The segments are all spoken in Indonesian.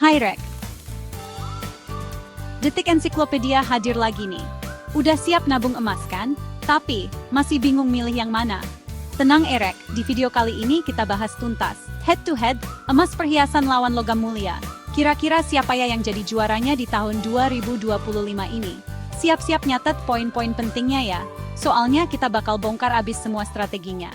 Hai Rek, Detik Ensiklopedia hadir lagi nih. Udah siap nabung emas kan? Tapi, masih bingung milih yang mana? Tenang Rek, di video kali ini kita bahas tuntas. Head to head, emas perhiasan lawan logam mulia. Kira-kira siapa ya yang jadi juaranya di tahun 2025 ini? Siap-siap nyatet poin-poin pentingnya ya. Soalnya kita bakal bongkar abis semua strateginya.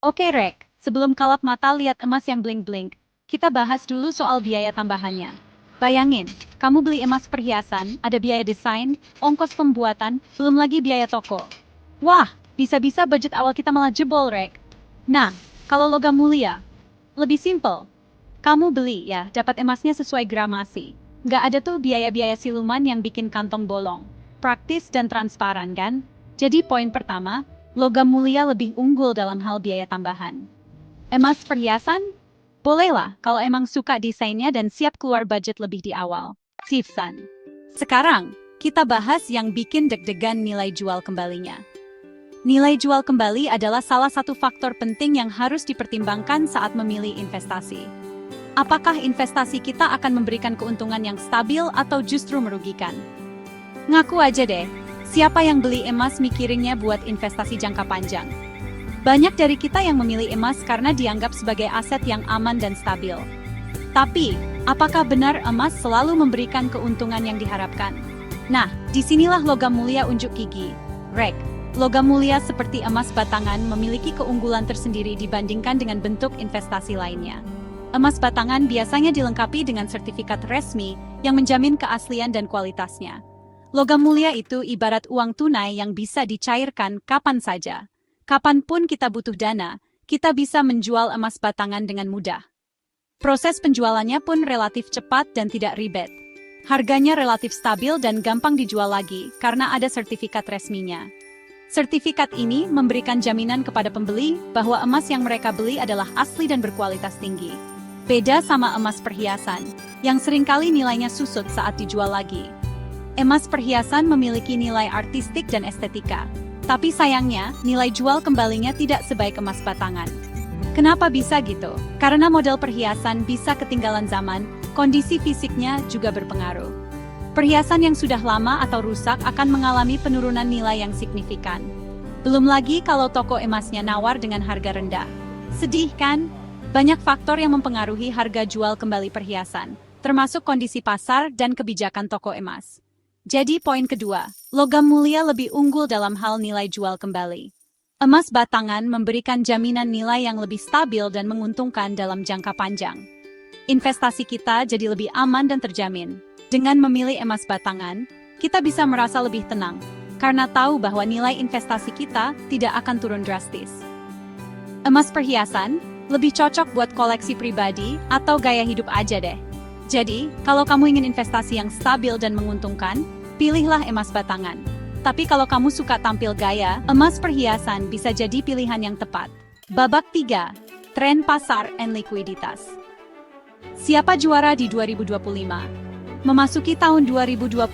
Oke Rek, sebelum kalap mata lihat emas yang blink-blink, kita bahas dulu soal biaya tambahannya. Bayangin, kamu beli emas perhiasan, ada biaya desain, ongkos pembuatan, belum lagi biaya toko. Wah, bisa-bisa budget awal kita malah jebol, Rek. Nah, kalau logam mulia, lebih simple. Kamu beli ya, dapat emasnya sesuai gramasi. Nggak ada tuh biaya-biaya siluman yang bikin kantong bolong. Praktis dan transparan kan? Jadi poin pertama, logam mulia lebih unggul dalam hal biaya tambahan. Emas perhiasan? Bolehlah, kalau emang suka desainnya dan siap keluar budget lebih di awal. Sifsan. Sekarang, kita bahas yang bikin deg-degan nilai jual kembalinya. Nilai jual kembali adalah salah satu faktor penting yang harus dipertimbangkan saat memilih investasi. Apakah investasi kita akan memberikan keuntungan yang stabil atau justru merugikan? Ngaku aja deh, siapa yang beli emas mikirinnya buat investasi jangka panjang? Banyak dari kita yang memilih emas karena dianggap sebagai aset yang aman dan stabil. Tapi, apakah benar emas selalu memberikan keuntungan yang diharapkan? Nah, disinilah logam mulia unjuk gigi. Rek, logam mulia seperti emas batangan memiliki keunggulan tersendiri dibandingkan dengan bentuk investasi lainnya. Emas batangan biasanya dilengkapi dengan sertifikat resmi yang menjamin keaslian dan kualitasnya. Logam mulia itu ibarat uang tunai yang bisa dicairkan kapan saja. Kapanpun kita butuh dana, kita bisa menjual emas batangan dengan mudah. Proses penjualannya pun relatif cepat dan tidak ribet. Harganya relatif stabil dan gampang dijual lagi karena ada sertifikat resminya. Sertifikat ini memberikan jaminan kepada pembeli bahwa emas yang mereka beli adalah asli dan berkualitas tinggi. Beda sama emas perhiasan, yang seringkali nilainya susut saat dijual lagi. Emas perhiasan memiliki nilai artistik dan estetika. Tapi sayangnya, nilai jual kembalinya tidak sebaik emas batangan. Kenapa bisa gitu? Karena model perhiasan bisa ketinggalan zaman, kondisi fisiknya juga berpengaruh. Perhiasan yang sudah lama atau rusak akan mengalami penurunan nilai yang signifikan. Belum lagi kalau toko emasnya nawar dengan harga rendah. Sedih kan? Banyak faktor yang mempengaruhi harga jual kembali perhiasan, termasuk kondisi pasar dan kebijakan toko emas. Jadi poin kedua, logam mulia lebih unggul dalam hal nilai jual kembali. Emas batangan memberikan jaminan nilai yang lebih stabil dan menguntungkan dalam jangka panjang. Investasi kita jadi lebih aman dan terjamin. Dengan memilih emas batangan, kita bisa merasa lebih tenang, karena tahu bahwa nilai investasi kita tidak akan turun drastis. Emas perhiasan lebih cocok buat koleksi pribadi atau gaya hidup aja deh. Jadi, kalau kamu ingin investasi yang stabil dan menguntungkan, pilihlah emas batangan. Tapi kalau kamu suka tampil gaya, emas perhiasan bisa jadi pilihan yang tepat. Babak 3. Tren pasar and likuiditas. Siapa juara di 2025? Memasuki tahun 2025,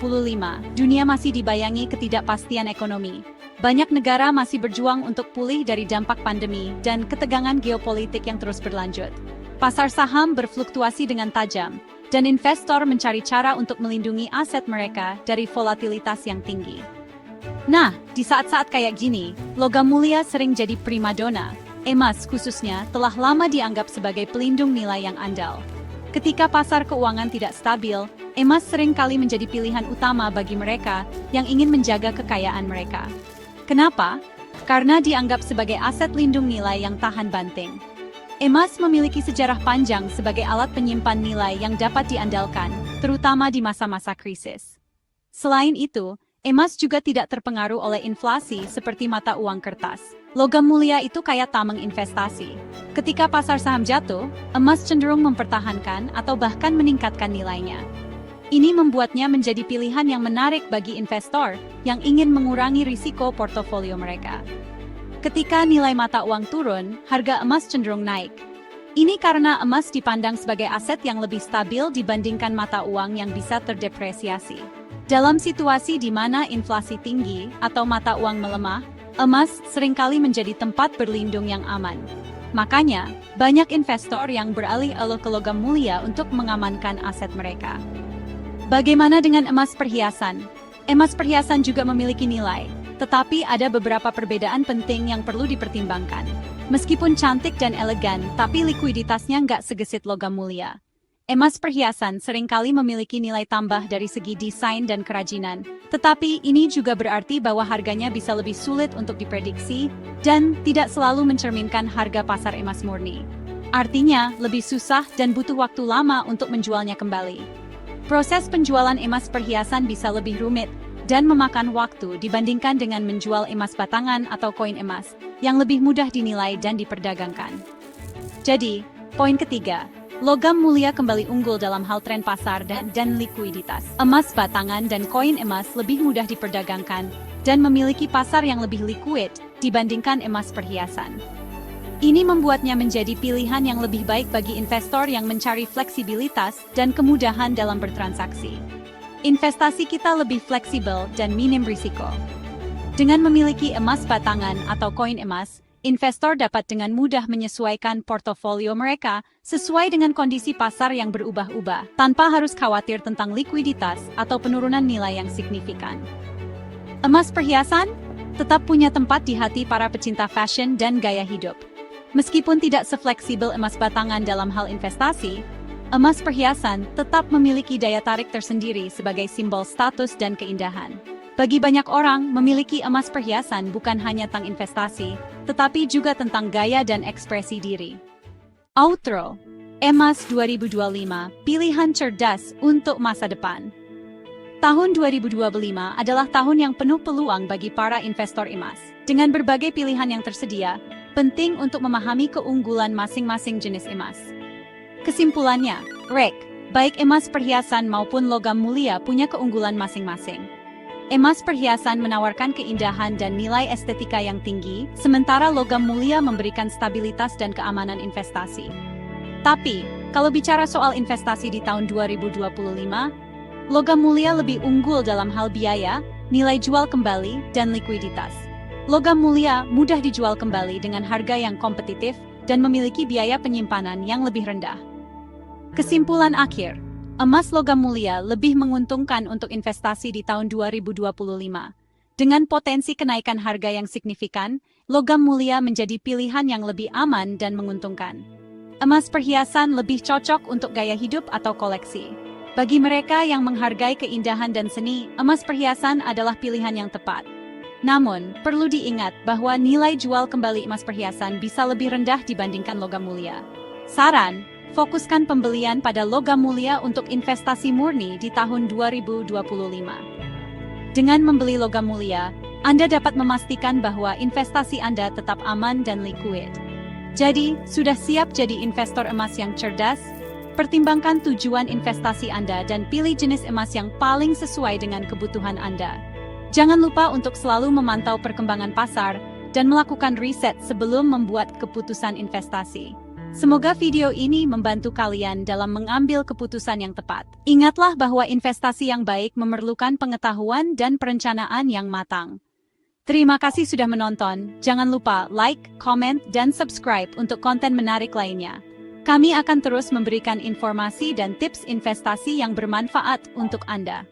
dunia masih dibayangi ketidakpastian ekonomi. Banyak negara masih berjuang untuk pulih dari dampak pandemi dan ketegangan geopolitik yang terus berlanjut. Pasar saham berfluktuasi dengan tajam, dan investor mencari cara untuk melindungi aset mereka dari volatilitas yang tinggi. Nah, di saat-saat kayak gini, logam mulia sering jadi primadona. Emas khususnya telah lama dianggap sebagai pelindung nilai yang andal. Ketika pasar keuangan tidak stabil, emas sering kali menjadi pilihan utama bagi mereka yang ingin menjaga kekayaan mereka. Kenapa? Karena dianggap sebagai aset lindung nilai yang tahan banting. Emas memiliki sejarah panjang sebagai alat penyimpan nilai yang dapat diandalkan, terutama di masa-masa krisis. Selain itu, emas juga tidak terpengaruh oleh inflasi seperti mata uang kertas. Logam mulia itu kayak tameng investasi. Ketika pasar saham jatuh, emas cenderung mempertahankan atau bahkan meningkatkan nilainya. Ini membuatnya menjadi pilihan yang menarik bagi investor yang ingin mengurangi risiko portofolio mereka. Ketika nilai mata uang turun, harga emas cenderung naik. Ini karena emas dipandang sebagai aset yang lebih stabil dibandingkan mata uang yang bisa terdepresiasi. Dalam situasi di mana inflasi tinggi atau mata uang melemah, emas seringkali menjadi tempat berlindung yang aman. Makanya, banyak investor yang beralih-alih ke logam mulia untuk mengamankan aset mereka. Bagaimana dengan emas perhiasan? Emas perhiasan juga memiliki nilai, tetapi ada beberapa perbedaan penting yang perlu dipertimbangkan. Meskipun cantik dan elegan, tapi likuiditasnya nggak segesit logam mulia. Emas perhiasan seringkali memiliki nilai tambah dari segi desain dan kerajinan, tetapi ini juga berarti bahwa harganya bisa lebih sulit untuk diprediksi dan tidak selalu mencerminkan harga pasar emas murni. Artinya, lebih susah dan butuh waktu lama untuk menjualnya kembali. Proses penjualan emas perhiasan bisa lebih rumit dan memakan waktu dibandingkan dengan menjual emas batangan atau koin emas yang lebih mudah dinilai dan diperdagangkan. Jadi, poin ketiga, logam mulia kembali unggul dalam hal tren pasar dan likuiditas. Emas batangan dan koin emas lebih mudah diperdagangkan dan memiliki pasar yang lebih liquid dibandingkan emas perhiasan. Ini membuatnya menjadi pilihan yang lebih baik bagi investor yang mencari fleksibilitas dan kemudahan dalam bertransaksi. Investasi kita lebih fleksibel dan minim risiko. Dengan memiliki emas batangan atau koin emas, investor dapat dengan mudah menyesuaikan portofolio mereka sesuai dengan kondisi pasar yang berubah-ubah, tanpa harus khawatir tentang likuiditas atau penurunan nilai yang signifikan. Emas perhiasan tetap punya tempat di hati para pecinta fashion dan gaya hidup. Meskipun tidak sefleksibel emas batangan dalam hal investasi, emas perhiasan tetap memiliki daya tarik tersendiri sebagai simbol status dan keindahan. Bagi banyak orang, memiliki emas perhiasan bukan hanya tentang investasi, tetapi juga tentang gaya dan ekspresi diri. Outro, Emas 2025, pilihan cerdas untuk masa depan. Tahun 2025 adalah tahun yang penuh peluang bagi para investor emas. Dengan berbagai pilihan yang tersedia, penting untuk memahami keunggulan masing-masing jenis emas. Kesimpulannya, baik emas perhiasan maupun logam mulia punya keunggulan masing-masing. Emas perhiasan menawarkan keindahan dan nilai estetika yang tinggi, sementara logam mulia memberikan stabilitas dan keamanan investasi. Tapi, kalau bicara soal investasi di tahun 2025, logam mulia lebih unggul dalam hal biaya, nilai jual kembali, dan likuiditas. Logam mulia mudah dijual kembali dengan harga yang kompetitif dan memiliki biaya penyimpanan yang lebih rendah. Kesimpulan akhir, emas logam mulia lebih menguntungkan untuk investasi di tahun 2025. Dengan potensi kenaikan harga yang signifikan, logam mulia menjadi pilihan yang lebih aman dan menguntungkan. Emas perhiasan lebih cocok untuk gaya hidup atau koleksi. Bagi mereka yang menghargai keindahan dan seni, emas perhiasan adalah pilihan yang tepat. Namun, perlu diingat bahwa nilai jual kembali emas perhiasan bisa lebih rendah dibandingkan logam mulia. Saran, fokuskan pembelian pada logam mulia untuk investasi murni di tahun 2025. Dengan membeli logam mulia, Anda dapat memastikan bahwa investasi Anda tetap aman dan liquid. Jadi, sudah siap jadi investor emas yang cerdas? Pertimbangkan tujuan investasi Anda dan pilih jenis emas yang paling sesuai dengan kebutuhan Anda. Jangan lupa untuk selalu memantau perkembangan pasar dan melakukan riset sebelum membuat keputusan investasi. Semoga video ini membantu kalian dalam mengambil keputusan yang tepat. Ingatlah bahwa investasi yang baik memerlukan pengetahuan dan perencanaan yang matang. Terima kasih sudah menonton. Jangan lupa like, comment, dan subscribe untuk konten menarik lainnya. Kami akan terus memberikan informasi dan tips investasi yang bermanfaat untuk Anda.